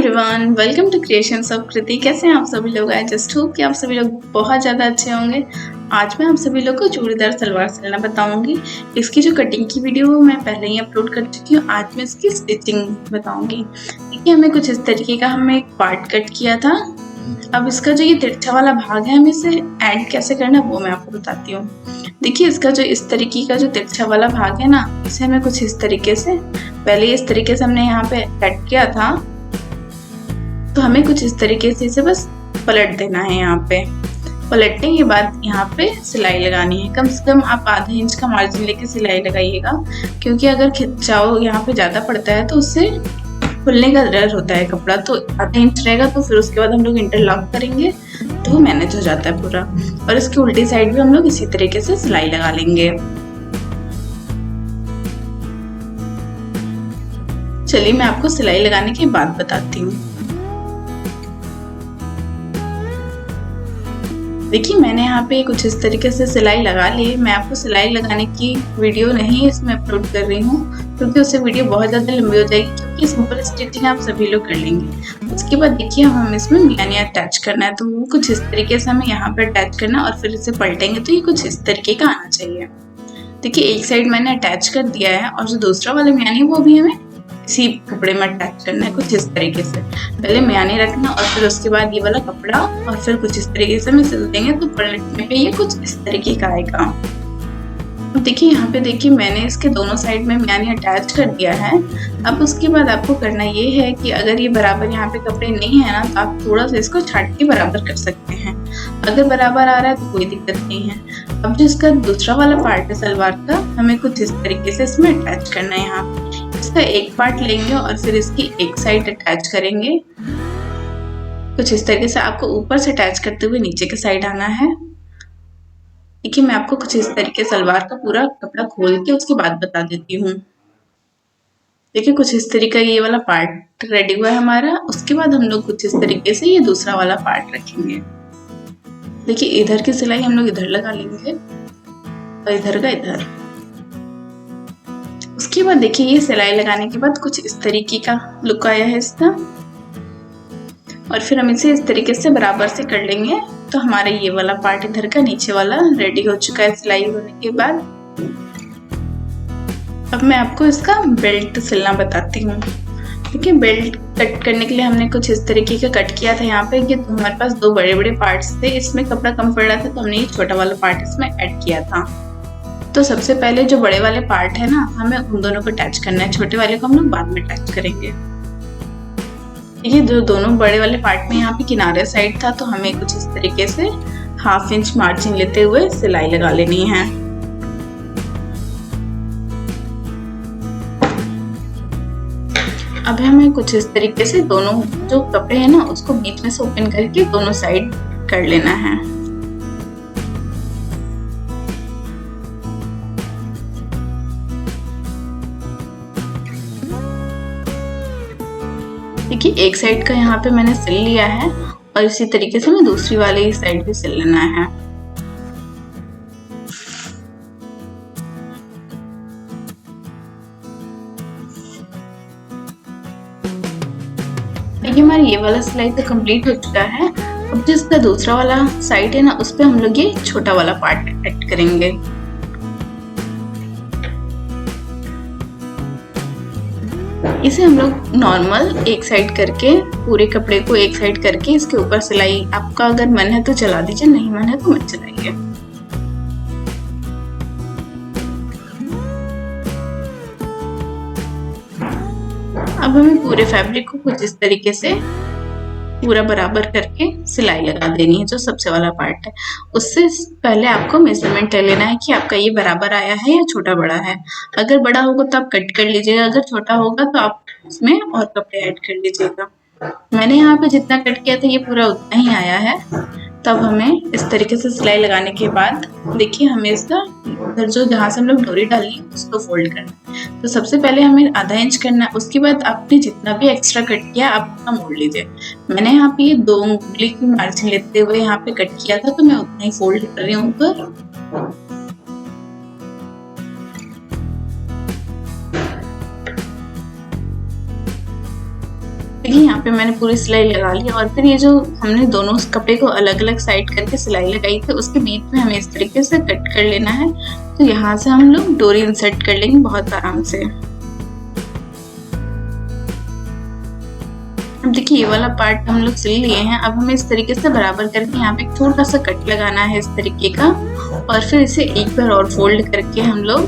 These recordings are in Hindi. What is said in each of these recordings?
Everyone, welcome to creations of Kriti. कैसे हैं आप सभी लोग? आई जस्ट होप कि आप सभी लोग बहुत ज़्यादा अच्छे होंगे। आज मैं आप सभी लोग को चूड़ीदार सलवार सिलना बताऊंगी। इसकी जो कटिंग की वीडियो मैं पहले ही अपलोड कर चुकी हूँ। आज मैं इसकी स्टिचिंग बताऊंगी। देखिए, हमें कुछ इस तरीके का हमने एक पार्ट कट किया था। अब इसका जो ये तिरछा वाला भाग है, हमें इसे ऐड कैसे करना है वो मैं आपको बताती हूँ। देखिए, इसका जो इस तरीके का जो तिरछा वाला भाग है ना, इसे हमें कुछ इस तरीके से, पहले इस तरीके से हमने यहाँ पे कट किया था, तो हमें कुछ इस तरीके से इसे बस पलट देना है। यहाँ पे पलटने के बाद यहाँ पे सिलाई लगानी है। कम से कम आप आधा इंच का मार्जिन लेके सिलाई लगाइएगा, क्योंकि अगर खिंचाव यहाँ पे ज़्यादा पड़ता है तो उससे खुलने का डर होता है कपड़ा। तो आधा इंच रहेगा, तो फिर उसके बाद हम लोग इंटरलॉक करेंगे तो मैनेज हो जाता है पूरा। और इसकी उल्टी साइड भी हम लोग इसी तरीके से सिलाई लगा लेंगे। चलिए मैं आपको सिलाई लगाने की बात बताती हूँ। देखिए, मैंने यहाँ पे कुछ इस तरीके से सिलाई लगा ली। मैं आपको सिलाई लगाने की वीडियो नहीं इसमें अपलोड कर रही हूँ, क्योंकि उससे वीडियो बहुत ज़्यादा लंबी हो जाएगी, क्योंकि सिंपल स्टिचिंग आप सभी लोग कर लेंगे। उसके बाद देखिए, हम इसमें मियानी अटैच करना है, तो वो कुछ इस तरीके से हमें यहाँ पे अटैच करना है और फिर इसे पलटेंगे तो ये कुछ इस तरीके का आना चाहिए। देखिए, एक साइड मैंने अटैच कर दिया है और जो दूसरा वाला मियानी है वो भी हमें इसी कपड़े में अटैच करना है कुछ इस तरीके से। पहले मियानी रखना और फिर उसके बाद ये वाला कपड़ा और फिर कुछ इस तरीके से हम सिल देंगे, तो पलटने पे ये कुछ इस तरीके का आएगा। देखिए, यहाँ पे देखिए, मैंने इसके दोनों साइड में मियानी अटैच कर दिया है। अब उसके बाद आपको करना ये है कि अगर ये बराबर यहाँ पे कपड़े नहीं है ना, तो आप थोड़ा सा इसको छाट के बराबर कर सकते हैं। अगर बराबर आ रहा है तो कोई दिक्कत नहीं है। अब जो इसका दूसरा वाला पार्ट है सलवार का, हमें कुछ इस तरीके से इसमें अटैच करना है। यहाँ इसका एक पार्ट लेंगे और फिर इसकी एक साइड अटैच करेंगे। कुछ इस तरीके से आपको ऊपर से अटैच करते हुए नीचे के साइड आना है। देखिए, मैं आपको कुछ इस तरीके सलवार का पूरा कपड़ा खोल के उसके बाद बता देती हूँ। देखिए, कुछ इस तरीके ये वाला पार्ट रेडी हुआ है हमारा। उसके बाद हम लोग कुछ इस तरीके से ये दूसरा वाला पार्ट रखेंगे। देखिए, इधर की सिलाई हम लोग इधर लगा लेंगे और इधर का इधर। उसके बाद देखिए, ये सिलाई लगाने के बाद कुछ इस तरीके का लुक आया है इसका, और फिर हम इसे इस तरीके से बराबर से कर लेंगे। तो हमारा ये वाला पार्ट इधर का नीचे वाला रेडी हो चुका है सिलाई होने के बाद। अब मैं आपको इसका बेल्ट सिलना बताती हूँ। देखिए, बेल्ट कट करने के लिए हमने कुछ इस तरीके का कट किया था। यहाँ पे ये तो हमारे पास दो बड़े बड़े पार्ट्स थे, इसमें कपड़ा कम पड़ रहा था, तो हमने ये छोटा वाला पार्ट इसमें ऐड किया था। तो सबसे पहले जो बड़े वाले पार्ट है ना, हमें उन दोनों को अटैच करना है। छोटे वाले को हम लोग बाद में अटैच करेंगे। ये जो दोनों बड़े वाले पार्ट में यहाँ पे किनारे साइड था, तो हमें कुछ इस तरीके से ½ इंच मार्जिन लेते हुए सिलाई लगा लेनी है। अब हमें कुछ इस तरीके से दोनों जो कपड़े हैं ना, उसको बीच में से ओपन करके दोनों साइड कर लेना है। देखिए, एक साइड का यहाँ पे मैंने सिल लिया है और इसी तरीके से मैं दूसरी वाली साइड भी सिल लेना है। देखिए, हमारा ये वाला सिलाई तो कंप्लीट हो चुका है। अब जिसका दूसरा वाला साइड है ना, उस पे हम लोग ये छोटा वाला पार्ट ऐड करेंगे। इसे हम लोग नॉर्मल एक साइड करके, पूरे कपड़े को एक साइड करके इसके ऊपर सिलाई, आपका अगर मन है तो चला दीजिए, नहीं मन है तो मत चलाइए। अब हमें पूरे फैब्रिक को कुछ इस तरीके से पूरा बराबर करके सिलाई लगा देनी है। जो सबसे वाला पार्ट है, उससे पहले आपको मेजरमेंट ले लेना है कि आपका ये बराबर आया है या छोटा बड़ा है। अगर बड़ा होगा तो आप कट कर लीजिएगा, अगर छोटा होगा तो आप उसमें और कपड़े ऐड कर लीजिएगा। मैंने यहाँ पे जितना कट किया था ये पूरा उतना ही आया है। तब हमें इस तरीके से सिलाई लगाने के बाद देखिए, हमें इसका इधर जो जहाँ से हम लोग डोरी डाली उसको फोल्ड करना है। तो सबसे पहले हमें आधा इंच करना है। उसके बाद आपने जितना भी एक्स्ट्रा कट किया आप उतना मोड़ लीजिए। मैंने यहाँ पे ये 2 उंगली की मार्जिन लेते हुए यहाँ पे कट किया था, तो मैं उतना ही फोल्ड कर रही हूँ ऊपर। देखिए यहाँ पे मैंने पूरी सिलाई लगा ली और फिर ये जो हमने दोनों कपड़े को अलग अलग साइड करके सिलाई लगाई थी उसके बीच में हमें इस तरीके से कट कर लेना है। तो यहाँ से हम लोग डोरी इंसर्ट कर लेंगे बहुत आराम से। अब देखिए ये वाला पार्ट हम लोग सिल लिए हैं। अब हमें इस तरीके से बराबर करके यहाँ पे एक छोटा सा कट लगाना है इस तरीके का और फिर इसे एक बार और फोल्ड करके हम लोग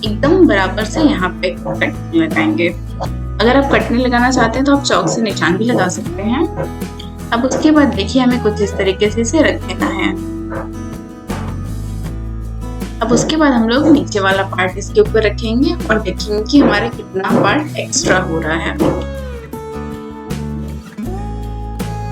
एकदम बराबर से यहाँ पे कट लगाएंगे। अगर आप कट नहीं लगाना चाहते हैं तो आप चौक से निशान भी लगा सकते हैं। अब उसके बाद देखिए हमें कुछ इस तरीके से इसे रख देना है। अब उसके बाद हम लोग नीचे वाला पार्ट इसके ऊपर रखेंगे और देखेंगे कि हमारा कितना पार्ट एक्स्ट्रा हो रहा है।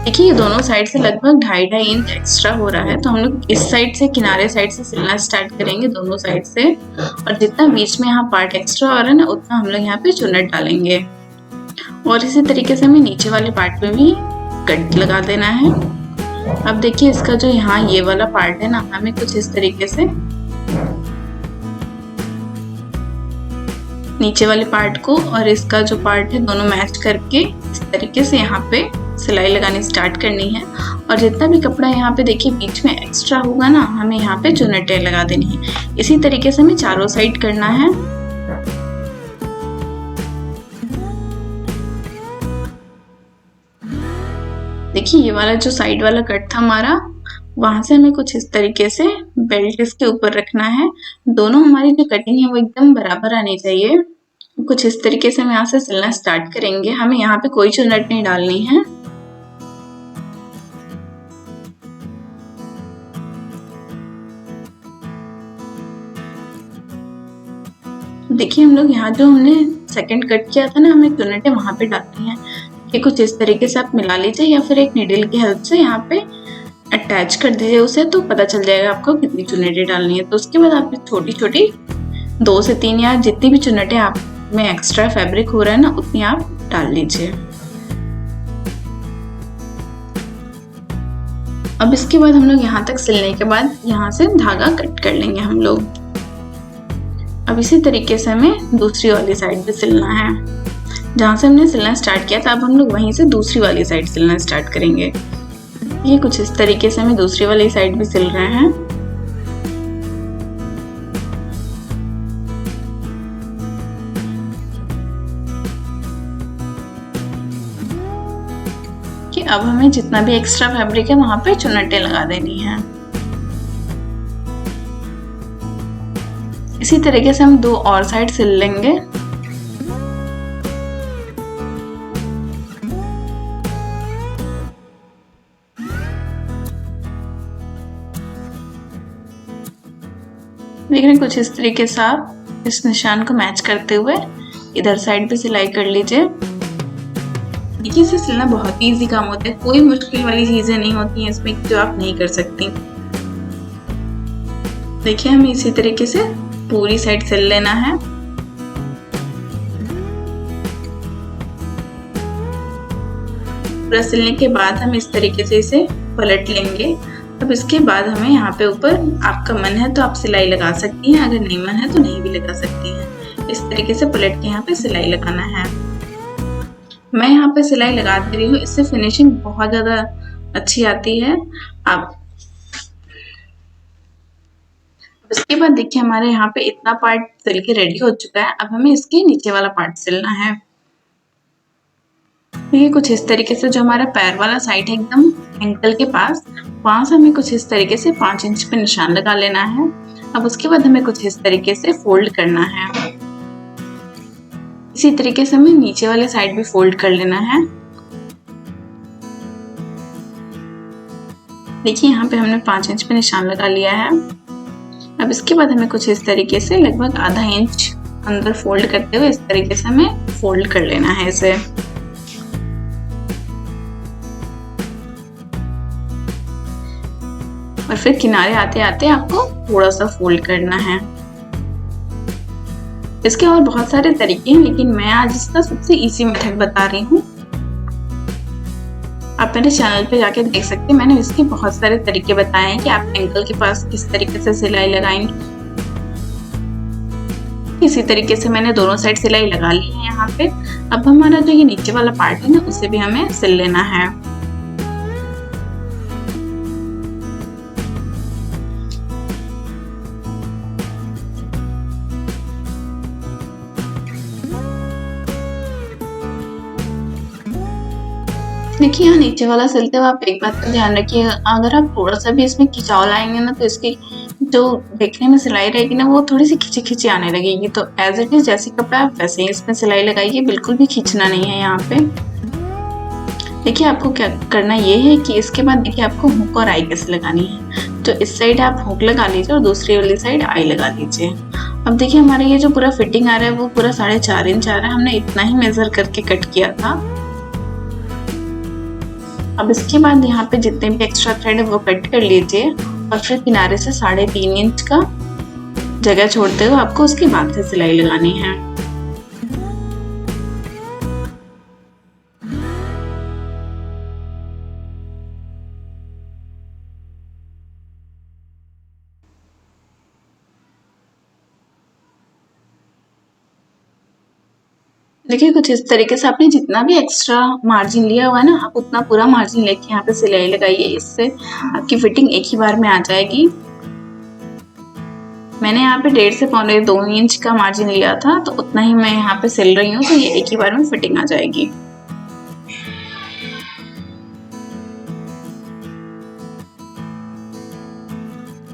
देखिए ये दोनों साइड से लगभग 2.5 इंच एक्स्ट्रा हो रहा है। तो हम लोग इस साइड से किनारे साइड से सिलना स्टार्ट करेंगे दोनों साइड से और जितना बीच में यहाँ पार्ट एक्स्ट्रा हो रहा है ना उतना हम लोग यहाँ पे चुन्नट डालेंगे और इसी तरीके से हमें नीचे वाले पार्ट पे भी कट लगा देना है। अब देखिए इसका जो यहाँ ये वाला पार्ट है ना हमें कुछ इस तरीके से नीचे वाले पार्ट को और इसका जो पार्ट है दोनों मैच करके इस तरीके से यहाँ पे सिलाई लगानी स्टार्ट करनी है और जितना भी कपड़ा यहाँ पे देखिए बीच में एक्स्ट्रा होगा ना हमें यहाँ पे चुन्नटें लगा देनी है। इसी तरीके से हमें चारों साइड करना है। देखिए ये वाला जो साइड वाला कट था हमारा वहां से हमें कुछ इस तरीके से बेल्ट इसके ऊपर रखना है। दोनों हमारी जो कटिंग है वो एकदम बराबर आनी चाहिए। कुछ इस तरीके से हम यहाँ से सिलना स्टार्ट करेंगे। हमें यहाँ पे कोई चुन्नट नहीं डालनी है। देखिए हम लोग यहाँ जो हमने सेकंड कट किया था ना हमें चुन्नटें वहां पे डालनी है। ये कुछ इस तरीके से आप मिला लीजिए या फिर एक नीडल की हेल्प से यहाँ पे अटैच कर दीजिए उसे, तो पता चल जाएगा आपको कितनी चुन्नटें डालनी है। तो उसके बाद आप छोटी छोटी 2 से 3 या जितनी भी चुन्नटें आप में एक्स्ट्रा फैब्रिक हो रहा है ना उतनी आप डाल लीजिए। अब इसके बाद हम लोग यहाँ तक सिलने के बाद यहाँ से धागा कट कर लेंगे हम लोग। अब इसी तरीके से हमें दूसरी वाली साइड भी सिलना है। जहाँ से हमने सिलना स्टार्ट किया था अब हम लोग वहीं से दूसरी वाली साइड सिलना स्टार्ट करेंगे। ये कुछ इस तरीके से हमें दूसरी वाली साइड भी सिल रहे हैं। कि अब हमें जितना भी एक्स्ट्रा फैब्रिक है वहां पे चुन्नटें लगा देनी है। इसी तरीके से हम 2 और साइड सिल लेंगे। देख रहे हैं कुछ इस तरीके से आप इस निशान को मैच करते हुए इधर साइड पे सिलाई कर लीजिए। देखिए इसे सिलना बहुत ही इजी काम होता है। कोई मुश्किल वाली चीजें नहीं होती हैं इसमें जो आप नहीं कर सकती। देखिए हमें इसी तरीके से पूरी साइड सिल लेना है। पूरा सिलने के बाद हम इस तरीके से इसे पलट लेंगे। अब इसके बाद हमें यहाँ पे ऊपर आपका मन है तो आप सिलाई लगा सकती हैं, अगर नहीं मन है तो नहीं भी लगा सकती हैं। इस तरीके से पलट के यहाँ पे सिलाई लगाना है। मैं यहाँ पे सिलाई लगा दे रही हूँ, इससे फिनिशिंग बहुत ज्यादा अच्छी आती है। अब उसके बाद देखिए हमारे यहाँ पे इतना पार्ट सिल के रेडी हो चुका है। अब हमें इसके नीचे वाला पार्ट सिलना है। ये कुछ इस तरीके से जो हमारा पैर वाला साइड है एकदम एंकल के पास, वहां से हमें कुछ इस तरीके से 5 इंच पे निशान लगा लेना है। अब उसके बाद हमें कुछ इस तरीके से फोल्ड करना है। इसी तरीके से हमें नीचे वाले साइड भी फोल्ड कर लेना है। देखिए यहाँ पे हमने 5 इंच पे निशान लगा लिया है। अब इसके बाद हमें कुछ इस तरीके से लगभग आधा इंच अंदर फोल्ड करते हुए इस तरीके से हमें फोल्ड कर लेना है इसे। और फिर किनारे आते आते आपको थोड़ा सा फोल्ड करना है। इसके और बहुत सारे तरीके हैं लेकिन मैं आज इसका सबसे इजी मेथड बता रही हूँ। आप मेरे चैनल पे जाके देख सकते हैं, मैंने इसके बहुत सारे तरीके बताए हैं कि आप एंकल के पास किस तरीके से सिलाई लगाएंगे। इसी तरीके से मैंने दोनों साइड सिलाई लगा ली है यहाँ पे। अब हमारा जो ये नीचे वाला पार्ट है ना, उसे भी हमें सिल लेना है। देखिए यहाँ नीचे वाला सिलते हुए आप एक बात का ध्यान रखिएगा, अगर आप थोड़ा सा भी इसमें खिंचाव लाएंगे ना तो इसकी जो देखने में सिलाई रहेगी ना वो थोड़ी सी खिंची खिंची आने लगेगी। तो एज इट इज जैसी कपड़ा आप वैसे ही इसमें सिलाई लगाइए, बिल्कुल भी खींचना नहीं है यहाँ पे। देखिए आपको क्या करना ये है कि इसके बाद देखिए आपको हुक और आई कैसे लगानी है। तो इस साइड आप हुक लगा लीजिए और दूसरी वाली साइड आई लगा लीजिए। अब देखिए हमारा ये जो पूरा फिटिंग आ रहा है वो पूरा 4.5 इंच आ रहा है, हमने इतना ही मेजर करके कट किया था। अब इसके बाद यहाँ पे जितने भी एक्स्ट्रा थ्रेड है वो कट कर लीजिए और फिर किनारे से 3.5 इंच का जगह छोड़ते हुए आपको उसके बाद से सिलाई लगानी है। देखिए कुछ इस तरीके से आपने जितना भी एक्स्ट्रा मार्जिन लिया हुआ है ना, आप उतना पूरा मार्जिन लेके यहाँ पे सिलाई लगाइए, इससे आपकी फिटिंग एक ही बार में आ जाएगी। मैंने यहाँ पे 1.5 से 2 इंच का मार्जिन लिया था, तो उतना ही मैं यहाँ पे सिल रही हूँ, तो ये एक ही बार में फिटिंग आ जाएगी।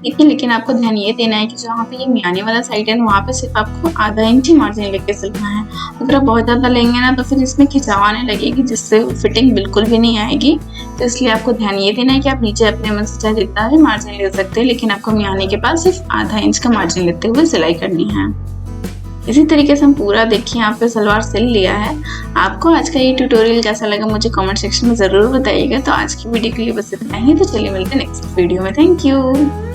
देखिए लेकिन आपको ध्यान ये देना है कि जहाँ पे ये मियाने वाला साइड है वहाँ पे सिर्फ आपको आधा इंच ही मार्जिन लेके सिलना है। अगर आप बहुत ज़्यादा लेंगे ना तो फिर इसमें खिंचाव आने लगेगी, जिससे फिटिंग बिल्कुल भी नहीं आएगी। तो इसलिए आपको ध्यान ये देना है कि आप नीचे अपने मन से चाहे जितना भी मार्जिन ले सकते हैं, लेकिन आपको मियाने के पास सिर्फ आधा इंच का मार्जिन लेते हुए सिलाई करनी है। इसी तरीके से हम पूरा देखिए यहाँ पे सलवार सिल लिया है। आपको आज का ये ट्यूटोरियल कैसा लगा मुझे कमेंट सेक्शन में ज़रूर बताइएगा। तो आज की वीडियो के लिए बस इतना ही, तो चलिए मिलते हैं नेक्स्ट वीडियो में। Thank you.